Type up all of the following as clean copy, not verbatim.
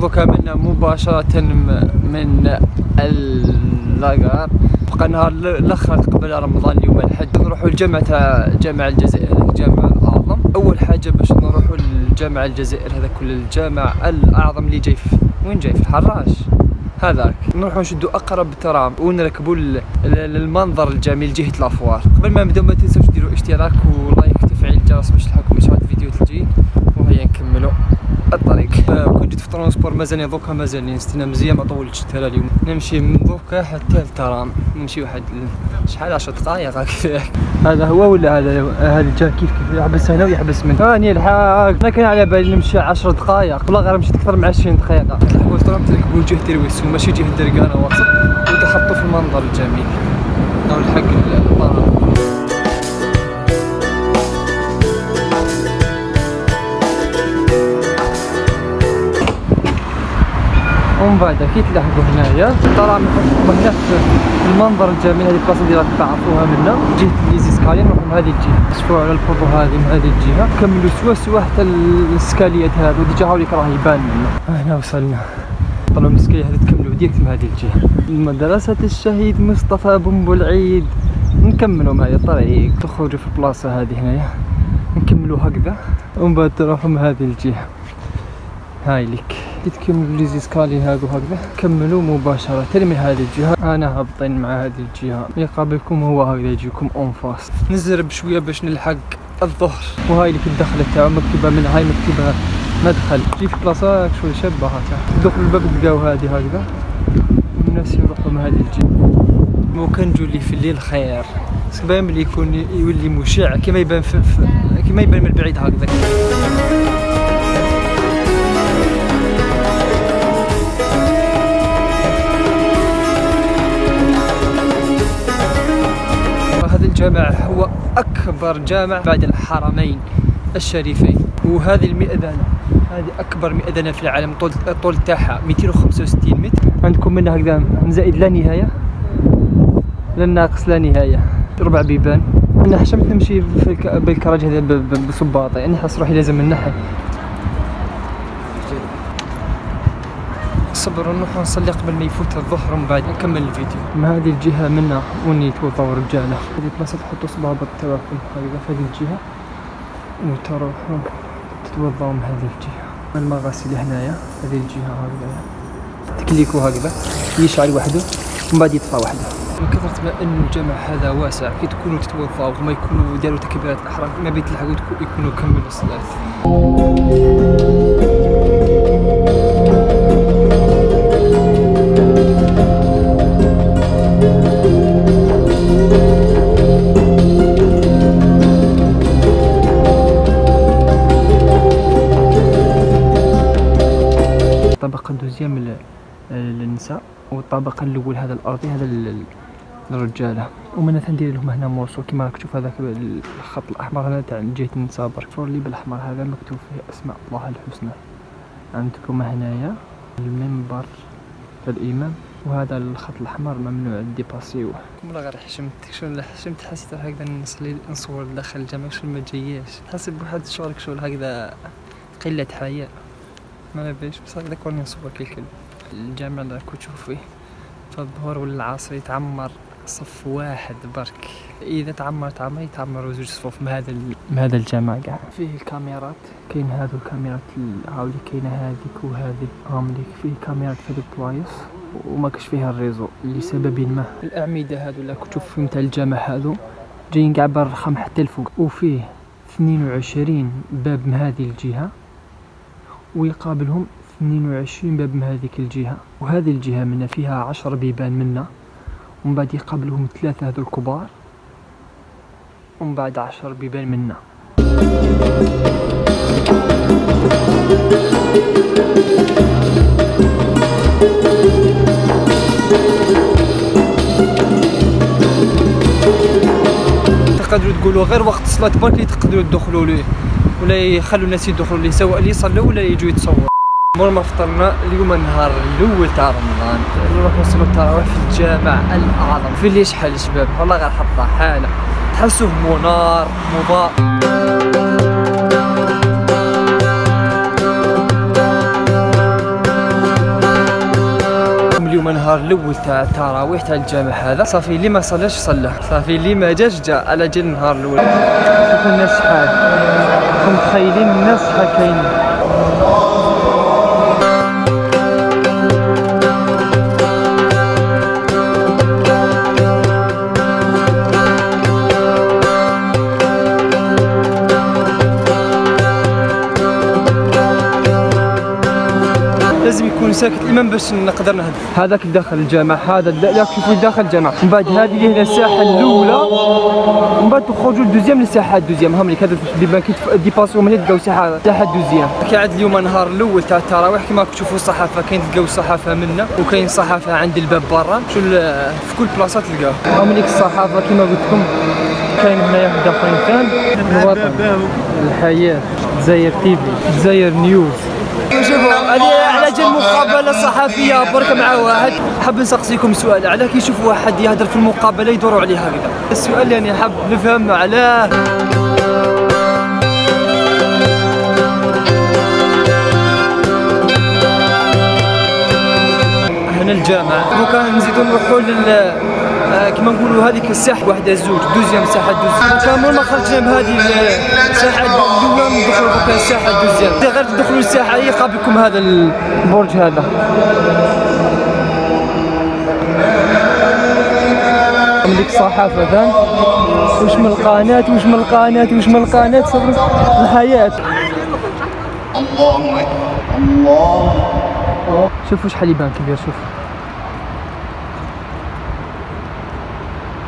دوكا منا مباشرة من اللاغار. بقى نهار الاخر قبل رمضان اليوم الحد نروحوا جامع الجزائر، الجامع الاعظم. اول حاجه باش نروحوا لجامع الجزائر هذا كل الجامع الاعظم اللي جاي وين جاي في الحراش هذاك. نروحوا نشدوا اقرب ترام ونركبوا المنظر الجميل جهه الافوار. قبل ما نبداو ما تنساوش ديروا اشتراك ولايك وتفعيل الجرس باش تلحقكم اشعارات الفيديوهات الجايين. وهيا نكملوا الطريق. كنت جيت في ترونسبور مازال دوكا مازال نستنى مزيان ما طولتش ترى اليوم. نمشي من دوكا حتى لترام نمشي واحد شحال 10 دقائق هكذاك. هذا هو ولا هذا الجا كيف يحبس هنا ويحبس من راني الحق. انا كان على بالي نمشي 10 دقائق والله غير مشيت اكثر من 20 دقيقه. تلحقوا ترام تركبوا جهه ترويس وماشي جهه درقانه وسط وتحطوا في المنظر الجميل او الحق الطرام. ومن بعد كي تلاحقوا هنايا الترام يحطكم هنا في المنظر الجميل. هذه البلاصه اللي راك تعرفوها منا جهه ليزيسكالي. نروحوا من هذه الجهه نشوفوا على البوطو هذه من هذه الجهه نكملوا سوا حتى السكاليات هذو ديجا هاوليك راه يبان لنا. هنا وصلنا طلعوا من السكاليه هذه تكملوا ديريكت من هذه الجهه مدرسه الشهيد مصطفى بن بولعيد. نكملوا معايا الطريق تخرجوا في البلاصه هذه هنايا نكملوا هكذا ومن بعد تروحوا من هذه الجهه. هاي لك تكملوا ليزيسكالي هذو هكذا كملوا مباشرة من هذه الجهة. أنا هابطين مع هذه الجهة يقابلكم هو هكذا يجيكم اون فاس. نزرب شوية باش نلحق الظهر. وهاي لك الدخلة تاعو مكتوبة من هاي مكتوبة مدخل. تجي في بلاصة شوية شابة هكا تدخلوا الباب تلقاو هذه هكذا الناس يروحوا من هذه الجهة. وكان نجولي في الليل خير باين بلي يولي مشع كما يبان كما يبان من بعيد هكذا. هذا الجامع هو أكبر جامع بعد الحرمين الشريفين. وهذه المئذنة هذه أكبر مئذنة في العالم. الطول تاعها 265 متر. عندكم منها هكذا زائد لا نهاية لا ناقص لا نهاية. 4 بيبان. أنا حشمت نمشي بالكراج هذا بصباطي يعني حس روحي لازم ننحي. صبروا نروحوا نصلي قبل ما يفوت الظهر ومن بعد نكمل الفيديو. من هذه الجهة منا وين يتوضاو رجالة. هذه البلاصة تحطوا صبابط تاعكم هكذا في هذه الجهة وتروحوا تتوضاو من هذه الجهة. المغاسل هنايا هذه الجهة هكذا تكليكوا هكذا يشعل وحده ومن بعد يطفى وحده. من كثرة ما أن الجامع هذا واسع كي تكونوا تتوضاو وما يكونوا داروا تكبيرات الإحرام ما بيتلحقوا يكونوا كملوا الصلاة. الطبقة الدوزيام للنساء والطبقة الأول هذا الأرضي هذا للرجالة. ومن ندير لهم هنا مرسول كما راك تشوف هذاك الخط الأحمر هذا تاع جهة النساء برك. اللي بالأحمر هذا مكتوب فيه أسماء الله الحسنى. عندكم هنايا المنبر الإمام وهذا الخط الأحمر ممنوع ديباسيوه. والله غير حشمت حسيت هكذا نصور داخل الجامع شغل ما جاياش. حاسب بواحد شغل شغل هكذا قلة حياء ما بيش بس هكذا كوني نصور كل الجامع اللي راكو تشوفوا فيه فالظهر ولا العصر يتعمر صف واحد برك. اذا يتعمروا 2 صفوف من هذا الجامع كاع. فيه الكاميرات كاين هذو الكاميرات هاولي كاينه هذيك وهذيك هامليك. فيه كاميرات في هذوك البلايص وما كاش فيها الريزو لسبب ما. الاعمده هذو اللي كنت تشوف نتاع الجامع هذو جايين كاع بالرخام حتى الفوق. وفيه 22 باب من هذه الجهه ويقابلهم 22 باب من هذيك الجهة. وهذه الجهة منا فيها 10 بيبان منا ومن بعد يقابلهم 3 هذو الكبار ومن بعد 10 بيبان منا. تقدروا تقولوا غير وقت الصلاة برك اللي تقدروا تدخلوا ليه ولا يخلوا الناس يدخلوا ليه سواء اللي يصلوا ولا يجوا يتصوروا. مور ما فطرنا اليوم النهار الاول تاع رمضان نروح نصلوا التراويح في الجامع الاعظم. في اللي شحال الشباب والله غير حطها حاله تحسوه منار مضاء. اليوم النهار الاول تاع التراويح تاع الجامع هذا. صافي اللي ما صلاش صلى، صافي اللي ما جاش جا على جال النهار الاول. شوفوا الناس شحال، راكم متخيلين الناس شحال كاينين. لازم يكون ساكت الامام باش نقدر نهضر. هذاك داخل الجامع، هذا لا كيفاش داخل الجامع. من بعد هذه اللي هنا الساحه الاولى، ومن بعد تخرجوا للدوزيام للساحه الدوزيام. هم لك هذا البيبان كيديباسيو من هنا تلقاو ساحه الدوزيام. كيعاد اليوم النهار الاول تاع التراويح كما تشوفوا الصحافه، كاين تلقاو الصحافه منا وكاين صحافه عند الباب برا، في كل بلاصه تلقاو. هم لك الصحافه كما قلت لكم. كاين هنايا وحده اخرين ثاني، الوطن، الحياه، الجزائر تيفي، الجزائر نيوز. شوفوا هذه على جال مقابله صحفيه برك مع واحد. حاب نسقسيكم سؤال، علاه كي يشوفوا واحد يهضر في المقابله يدوروا عليه هكذا؟ السؤال يعني حاب نفهم علاه. هنا الجامع دوكا نزيدو نروحوا كما نقولوا هذيك الساحه واحده زوج دوزيام ساحه دوزيام. كامل ما خرجنا بهذه الساحه الاولى ندخلوا دوكا الساحه دوزيام. غير تدخلوا الساحه يقابلكم هذا البرج هذا. عندك صحافه ثان، واش من القناه واش من القناه واش من القناه صبر الحياه. الله شوفوا شحال يبان كبير. شوف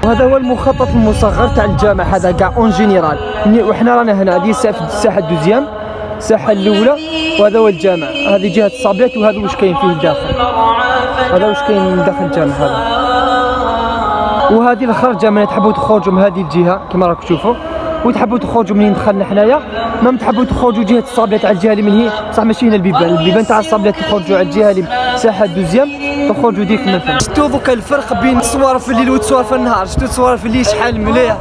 وهذا هو المخطط المصغر تاع الجامع هذا كاع اون جينيرال. وحنا رانا هنا، هذه الساحه الدوزيام، الساحه الاولى، وهذا هو الجامع. هذه جهه الصابلات، وهذا واش كاين فيه الداخل. هذا واش كاين داخل الجامع هذا. وهذه الخرجه من تحبوا تخرجوا من هذه الجهه كما راكم تشوفوا، وتحبوا تخرجوا منين دخلنا حنايا. ما تحبوا تخرجوا جهه الصابلات على الجهه اللي من هي، صح ماشي هنا البيبان تاع الصابلات تخرجوا على الجهه اللي ساحه الدوزيام، تخرجوا ديك من الفم. شفتوا دوكا الفرق بين التصوير في الليل والتصوير في النهار؟ شفتوا التصوير في الليل شحال مليح.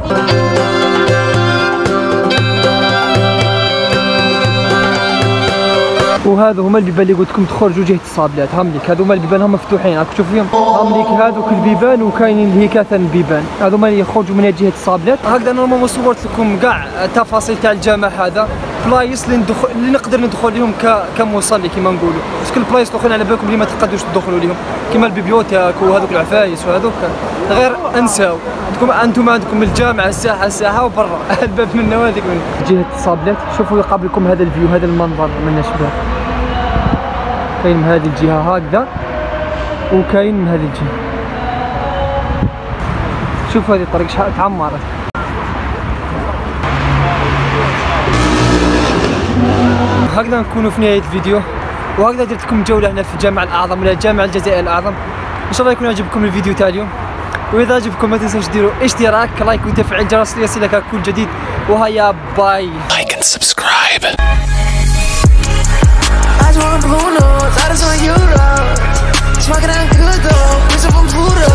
وهذا هما البيبان اللي قلت لكم تخرجوا جهه الصابلات. هم ليك هذو هما البيبان، هما مفتوحين راك تشوف فيهم. هم ليك هذوك البيبان، وكاينين اللي ثاني البيبان هذو هما اللي يخرجوا من جهه الصابلات. هكذا نورمالمون صورت لكم كاع التفاصيل تاع الجامع هذا. بلايص اللي نقدر ندخل لهم كمصلي كما نقولوا. باسكو البلايص الاخرين على بالكم اللي ما تقدروش تدخلوا لهم كما البيبيوتيك وهذوك العفايس وهذوك، غير انساو. انتم عندكم الجامع الساحه وبرا الباب من هذيك من جهه الصابلات. شوفوا يقابلكم هذا الفيو، هذا المنظر من الشباب. كاين من هذه الجهه هكذا، وكاين من هذه الجهه. شوفوا هذه الطريق شحال تعمرت. هكذا نكونوا في نهايه الفيديو، وهكذا درت لكم جوله هنا في الجامع الاعظم ولا جامع الجزائر الاعظم. ان شاء الله يكون عجبكم الفيديو تاع اليوم، واذا عجبكم ما تنسوش ديروا اشتراك، لايك، وتفعيل الجرس ليصلك كل جديد. وهيا باي. لايك اند سبسكرايب. Bruno, I just want Euro. Smoking on good though, bitch, I'm puro.